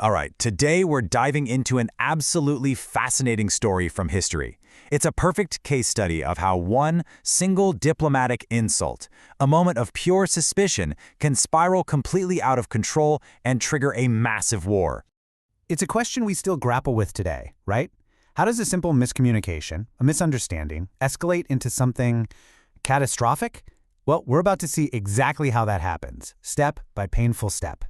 All right, today we're diving into an absolutely fascinating story from history. It's a perfect case study of how one single diplomatic insult, a moment of pure suspicion, can spiral completely out of control and trigger a massive war. It's a question we still grapple with today, right? How does a simple miscommunication, a misunderstanding, escalate into something catastrophic? Well, we're about to see exactly how that happens, step by painful step.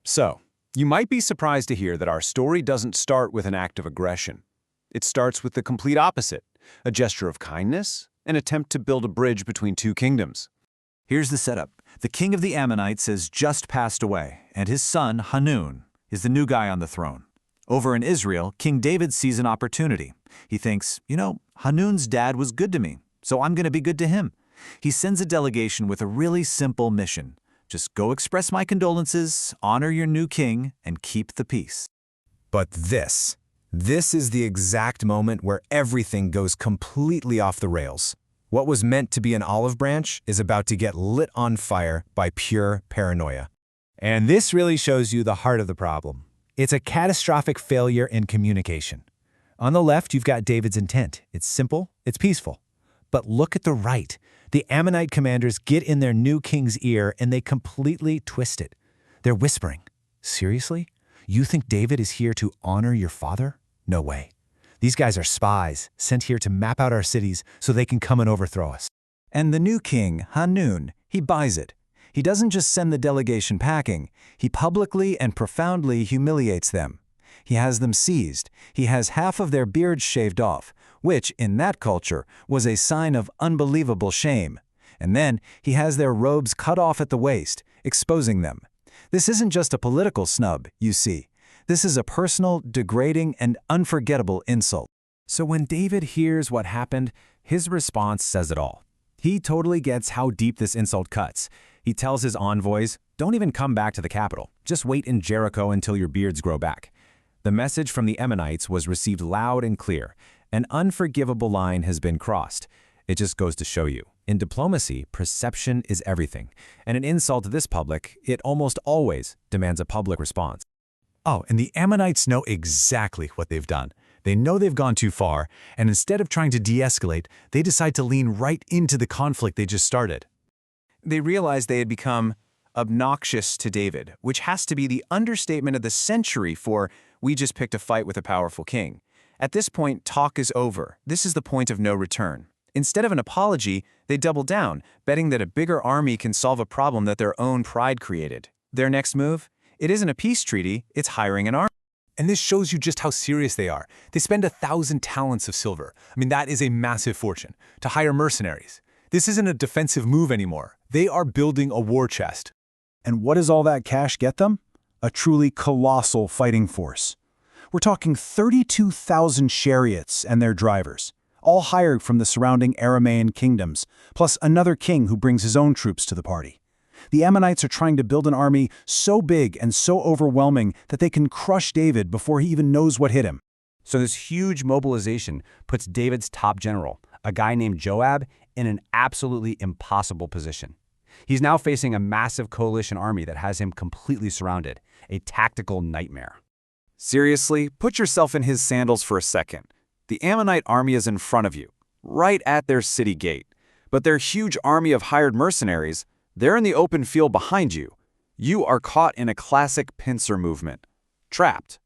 So, you might be surprised to hear that our story doesn't start with an act of aggression. It starts with the complete opposite, a gesture of kindness, an attempt to build a bridge between two kingdoms. Here's the setup. The king of the Ammonites has just passed away, and his son, Hanun, is the new guy on the throne. Over in Israel, King David sees an opportunity. He thinks, Hanun's dad was good to me, so I'm going to be good to him. He sends a delegation with a really simple mission. Just go express my condolences, honor your new king, and keep the peace. But this is the exact moment where everything goes completely off the rails. What was meant to be an olive branch is about to get lit on fire by pure paranoia. And this really shows you the heart of the problem. It's a catastrophic failure in communication. On the left, you've got David's intent. It's simple, it's peaceful. But look at the right. The Ammonite commanders get in their new king's ear and they completely twist it. They're whispering, "Seriously? You think David is here to honor your father? No way. These guys are spies, sent here to map out our cities so they can come and overthrow us." And the new king, Hanun, he buys it. He doesn't just send the delegation packing, he publicly and profoundly humiliates them. He has them seized. He has half of their beards shaved off, which, in that culture, was a sign of unbelievable shame. And then he has their robes cut off at the waist, exposing them. This isn't just a political snub, you see. This is a personal, degrading, and unforgettable insult. So when David hears what happened, his response says it all. He totally gets how deep this insult cuts. He tells his envoys, "Don't even come back to the capital. Just wait in Jericho until your beards grow back." The message from the Ammonites was received loud and clear. An unforgivable line has been crossed. It just goes to show you. In diplomacy, perception is everything. And an insult to this public, it almost always demands a public response. Oh, and the Ammonites know exactly what they've done. They know they've gone too far, and instead of trying to de-escalate, they decide to lean right into the conflict they just started. They realized they had become obnoxious to David, which has to be the understatement of the century for "we just picked a fight with a powerful king." At this point, talk is over. This is the point of no return. Instead of an apology, they double down, betting that a bigger army can solve a problem that their own pride created. Their next move? It isn't a peace treaty, it's hiring an army. And this shows you just how serious they are. They spend 1,000 talents of silver. That is a massive fortune. To hire mercenaries. This isn't a defensive move anymore. They are building a war chest. And what does all that cash get them? A truly colossal fighting force. We're talking 32,000 chariots and their drivers, all hired from the surrounding Aramaean kingdoms, plus another king who brings his own troops to the party. The Ammonites are trying to build an army so big and so overwhelming that they can crush David before he even knows what hit him. So this huge mobilization puts David's top general, a guy named Joab, in an absolutely impossible position. He's now facing a massive coalition army that has him completely surrounded, a tactical nightmare. Seriously, put yourself in his sandals for a second. The Ammonite army is in front of you, right at their city gate. But their huge army of hired mercenaries, they're in the open field behind you. You are caught in a classic pincer movement. Trapped.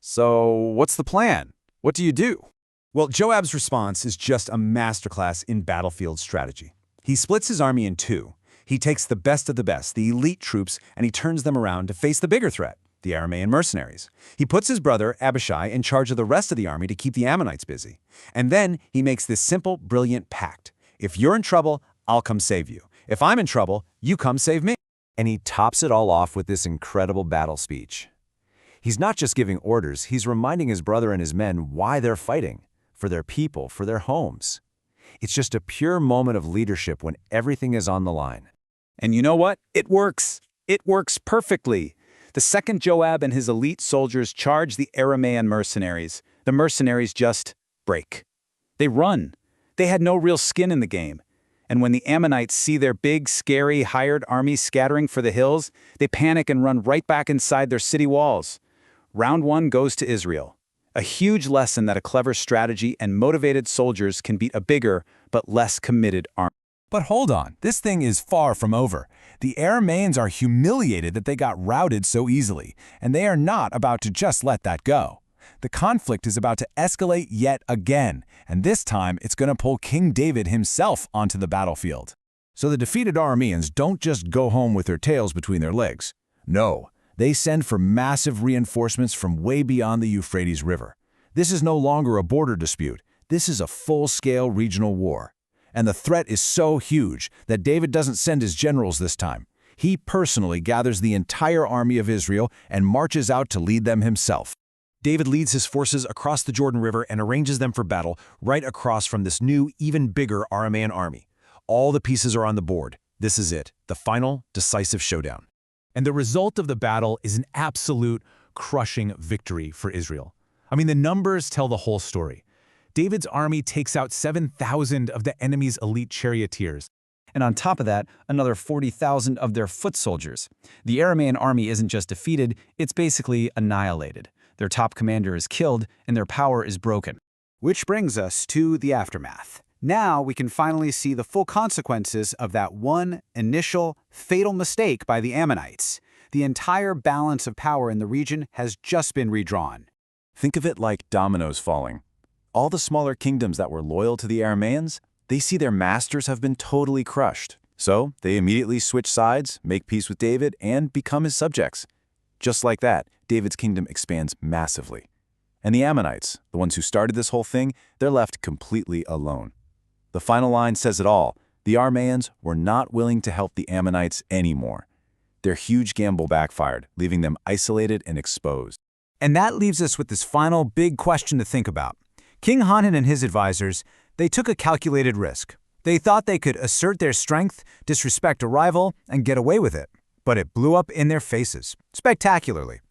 So, what's the plan? What do you do? Well, Joab's response is just a masterclass in battlefield strategy. He splits his army in two. He takes the best of the best, the elite troops, and he turns them around to face the bigger threat, the Aramaean mercenaries. He puts his brother, Abishai, in charge of the rest of the army to keep the Ammonites busy. And then he makes this simple, brilliant pact. If you're in trouble, I'll come save you. If I'm in trouble, you come save me. And he tops it all off with this incredible battle speech. He's not just giving orders, he's reminding his brother and his men why they're fighting. For their people, for their homes. It's just a pure moment of leadership when everything is on the line. And you know what? It works. It works perfectly. The second Joab and his elite soldiers charge the Aramaean mercenaries, the mercenaries just break. They run. They had no real skin in the game. And when the Ammonites see their big, scary, hired army scattering for the hills, they panic and run right back inside their city walls. Round 1 goes to Israel. A huge lesson that a clever strategy and motivated soldiers can beat a bigger but less committed army. But hold on, this thing is far from over. The Arameans are humiliated that they got routed so easily, and they are not about to just let that go. The conflict is about to escalate yet again, and this time it's going to pull King David himself onto the battlefield. So the defeated Arameans don't just go home with their tails between their legs. No, they send for massive reinforcements from way beyond the Euphrates River. This is no longer a border dispute. This is a full-scale regional war. And the threat is so huge that David doesn't send his generals this time. He personally gathers the entire army of Israel and marches out to lead them himself. David leads his forces across the Jordan River and arranges them for battle right across from this new, even bigger Aramean army. All the pieces are on the board. This is it, the final, decisive showdown. And the result of the battle is an absolute crushing victory for Israel. I mean, the numbers tell the whole story. David's army takes out 7,000 of the enemy's elite charioteers. And on top of that, another 40,000 of their foot soldiers. The Aramean army isn't just defeated, it's basically annihilated. Their top commander is killed, and their power is broken. Which brings us to the aftermath. Now we can finally see the full consequences of that one initial, fatal mistake by the Ammonites. The entire balance of power in the region has just been redrawn. Think of it like dominoes falling. All the smaller kingdoms that were loyal to the Arameans, they see their masters have been totally crushed. So they immediately switch sides, make peace with David, and become his subjects. Just like that, David's kingdom expands massively. And the Ammonites, the ones who started this whole thing, they're left completely alone. The final line says it all. The Arameans were not willing to help the Ammonites anymore. Their huge gamble backfired, leaving them isolated and exposed. And that leaves us with this final big question to think about. King Hanun and his advisors, they took a calculated risk. They thought they could assert their strength, disrespect a rival, and get away with it. But it blew up in their faces, spectacularly.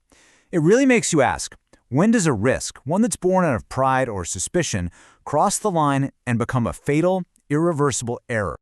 It really makes you ask, when does a risk, one that's born out of pride or suspicion, cross the line and become a fatal, irreversible error?